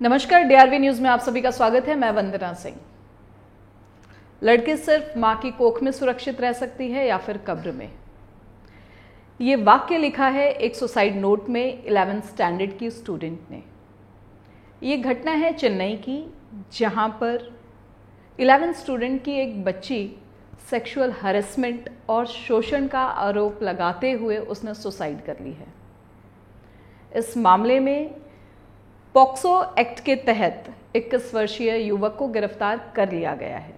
नमस्कार, DRV news में आप सभी का स्वागत है। मैं वंदना सिंह। लड़की सिर्फ मां की कोख में सुरक्षित रह सकती है या फिर कब्र में, ये वाक्य लिखा है एक सुसाइड नोट में 11th स्टैंडर्ड की स्टूडेंट ने। ये घटना है चेन्नई की, जहां पर 11th स्टूडेंट की एक बच्ची सेक्सुअल हैरेसमेंट और शोषण का आरोप लगाते हुए उसने सुसाइड कर ली है। इस मामले में पॉक्सो एक्ट के तहत 21 वर्षीय युवक को गिरफ्तार कर लिया गया है।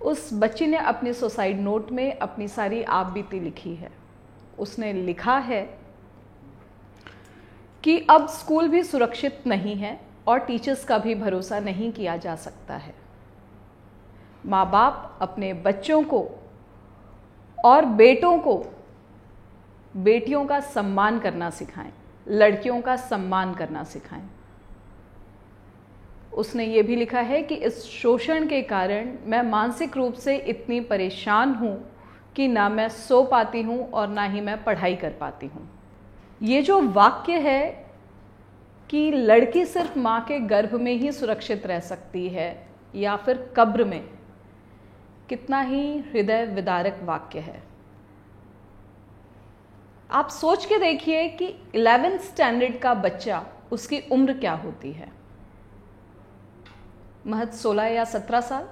उस बच्ची ने अपने सुसाइड नोट में अपनी सारी आपबीती लिखी है। उसने लिखा है कि अब स्कूल भी सुरक्षित नहीं है और टीचर्स का भी भरोसा नहीं किया जा सकता है। माँ बाप अपने बच्चों को और बेटों को बेटियों का सम्मान करना सिखाएं, लड़कियों का सम्मान करना सिखाएं। उसने ये भी लिखा है कि इस शोषण के कारण मैं मानसिक रूप से इतनी परेशान हूँ कि ना मैं सो पाती हूँ और ना ही मैं पढ़ाई कर पाती हूँ। ये जो वाक्य है कि लड़की सिर्फ माँ के गर्भ में ही सुरक्षित रह सकती है या फिर कब्र में, कितना ही हृदय विदारक वाक्य है। आप सोच के देखिए कि 11th स्टैंडर्ड का बच्चा, उसकी उम्र क्या होती है? महज 16 या 17 साल।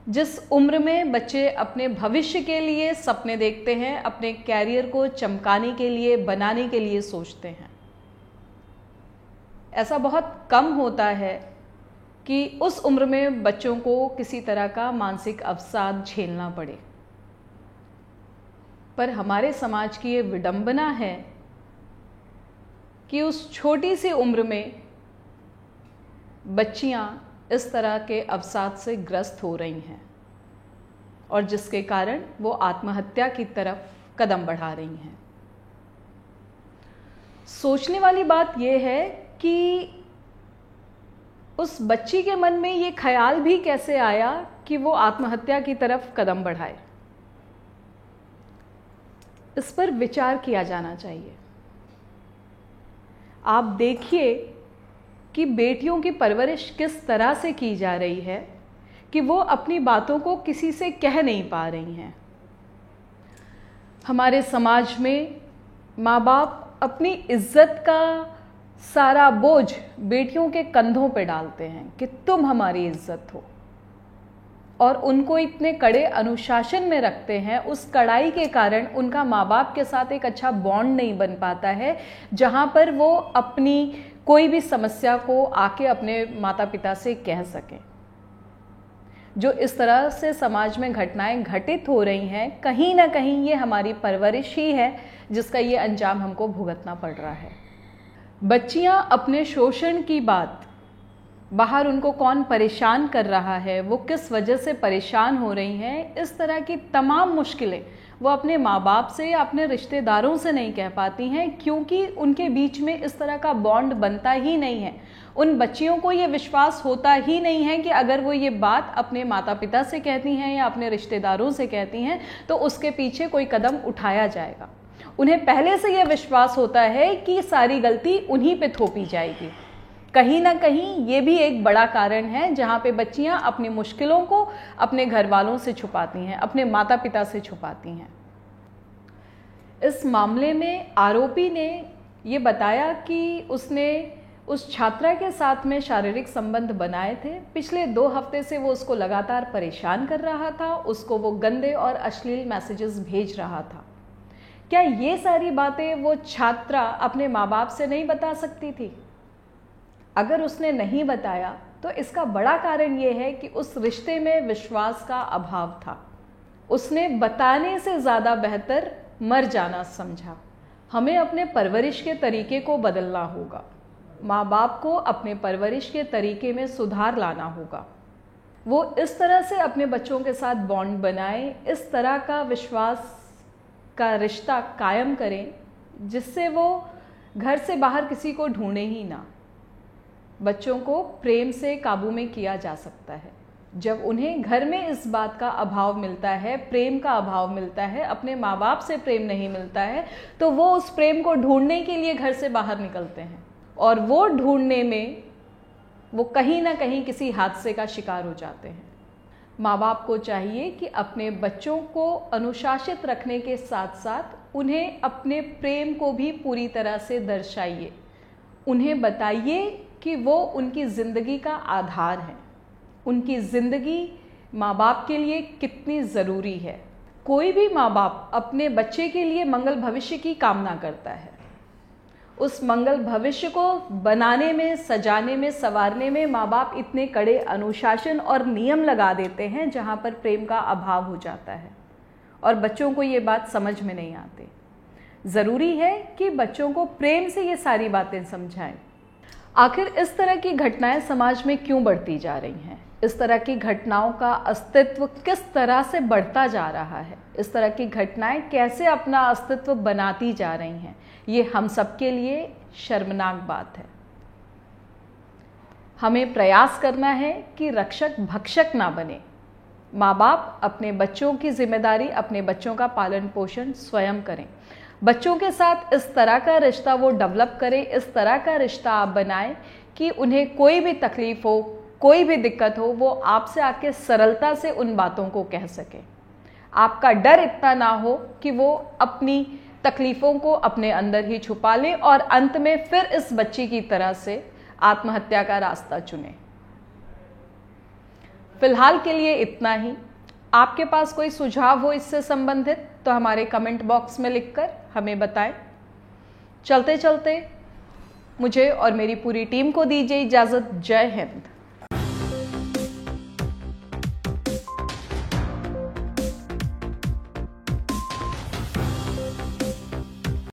जिस उम्र में बच्चे अपने भविष्य के लिए सपने देखते हैं, अपने कैरियर को चमकाने के लिए, बनाने के लिए सोचते हैं, ऐसा बहुत कम होता है कि उस उम्र में बच्चों को किसी तरह का मानसिक अवसाद झेलना पड़े। पर हमारे समाज की ये विडंबना है कि उस छोटी सी उम्र में बच्चियां इस तरह के अवसाद से ग्रस्त हो रही हैं और जिसके कारण वो आत्महत्या की तरफ कदम बढ़ा रही हैं। सोचने वाली बात यह है कि उस बच्ची के मन में ये ख्याल भी कैसे आया कि वो आत्महत्या की तरफ कदम बढ़ाए। इस पर विचार किया जाना चाहिए। आप देखिए कि बेटियों की परवरिश किस तरह से की जा रही है कि वो अपनी बातों को किसी से कह नहीं पा रही हैं। हमारे समाज में माँ बाप अपनी इज्जत का सारा बोझ बेटियों के कंधों पे डालते हैं कि तुम हमारी इज्जत हो, और उनको इतने कड़े अनुशासन में रखते हैं। उस कड़ाई के कारण उनका माँ बाप के साथ एक अच्छा बॉन्ड नहीं बन पाता है, जहाँ पर वो अपनी कोई भी समस्या को आके अपने माता पिता से कह सकें। जो इस तरह से समाज में घटनाएं घटित हो रही हैं, कहीं ना कहीं ये हमारी परवरिश ही है जिसका ये अंजाम हमको भुगतना पड़ रहा है। बच्चियां अपने शोषण की बात, बाहर उनको कौन परेशान कर रहा है, वो किस वजह से परेशान हो रही हैं, इस तरह की तमाम मुश्किलें वो अपने माँ बाप से या अपने रिश्तेदारों से नहीं कह पाती हैं, क्योंकि उनके बीच में इस तरह का बॉन्ड बनता ही नहीं है। उन बच्चियों को ये विश्वास होता ही नहीं है कि अगर वो ये बात अपने माता पिता से कहती हैं या अपने रिश्तेदारों से कहती हैं तो उसके पीछे कोई कदम उठाया जाएगा। उन्हें पहले से यह विश्वास होता है कि सारी गलती उन्हीं पे थोपी जाएगी। कहीं ना कहीं ये भी एक बड़ा कारण है जहाँ पे बच्चियाँ अपनी मुश्किलों को अपने घर वालों से छुपाती हैं, अपने माता पिता से छुपाती हैं। इस मामले में आरोपी ने ये बताया कि उसने उस छात्रा के साथ में शारीरिक संबंध बनाए थे। पिछले 2 हफ्ते से वो उसको लगातार परेशान कर रहा था, उसको वो गंदे और अश्लील मैसेजेस भेज रहा था। क्या ये सारी बातें वो छात्रा अपने माँ बाप से नहीं बता सकती थी? अगर उसने नहीं बताया तो इसका बड़ा कारण ये है कि उस रिश्ते में विश्वास का अभाव था। उसने बताने से ज़्यादा बेहतर मर जाना समझा। हमें अपने परवरिश के तरीके को बदलना होगा। माँ बाप को अपने परवरिश के तरीके में सुधार लाना होगा। वो इस तरह से अपने बच्चों के साथ बॉन्ड बनाएं, इस तरह का विश्वास का रिश्ता कायम करें जिससे वो घर से बाहर किसी को ढूंढे ही ना। बच्चों को प्रेम से काबू में किया जा सकता है जब उन्हें घर में इस बात का अभाव मिलता है, प्रेम का अभाव मिलता है, अपने माँ बाप से प्रेम नहीं मिलता है, तो वो उस प्रेम को ढूंढने के लिए घर से बाहर निकलते हैं। और वो ढूंढने में वो कहीं ना कहीं किसी हादसे का शिकार हो जाते हैं। माँ बाप को चाहिए कि अपने बच्चों को अनुशासित रखने के साथ साथ उन्हें अपने प्रेम को भी पूरी तरह से दर्शाइए। उन्हें बताइए कि वो उनकी ज़िंदगी का आधार है, उनकी ज़िंदगी माँ बाप के लिए कितनी ज़रूरी है। कोई भी माँ बाप अपने बच्चे के लिए मंगल भविष्य की कामना करता है। उस मंगल भविष्य को बनाने में, सजाने में, संवारने में माँ बाप इतने कड़े अनुशासन और नियम लगा देते हैं जहाँ पर प्रेम का अभाव हो जाता है और बच्चों को ये बात समझ में नहीं आती। ज़रूरी है कि बच्चों को प्रेम से ये सारी बातें समझाएं। आखिर इस तरह की घटनाएं समाज में क्यों बढ़ती जा रही हैं? इस तरह की घटनाओं का अस्तित्व किस तरह से बढ़ता जा रहा है? इस तरह की घटनाएं कैसे अपना अस्तित्व बनाती जा रही हैं? ये हम सबके लिए शर्मनाक बात है। हमें प्रयास करना है कि रक्षक भक्षक ना बने। माँ बाप अपने बच्चों की जिम्मेदारी, अपने बच्चों का पालन पोषण स्वयं करें। बच्चों के साथ इस तरह का रिश्ता वो डेवलप करें, इस तरह का रिश्ता आप बनाएं कि उन्हें कोई भी तकलीफ हो, कोई भी दिक्कत हो, वो आपसे आके सरलता से उन बातों को कह सके। आपका डर इतना ना हो कि वो अपनी तकलीफ़ों को अपने अंदर ही छुपा लें और अंत में फिर इस बच्ची की तरह से आत्महत्या का रास्ता चुने। फिलहाल के लिए इतना ही। आपके पास कोई सुझाव हो इससे संबंधित तो हमारे कमेंट बॉक्स में लिखकर हमें बताएं। चलते चलते मुझे और मेरी पूरी टीम को दीजिए इजाज़त। जय हिंद।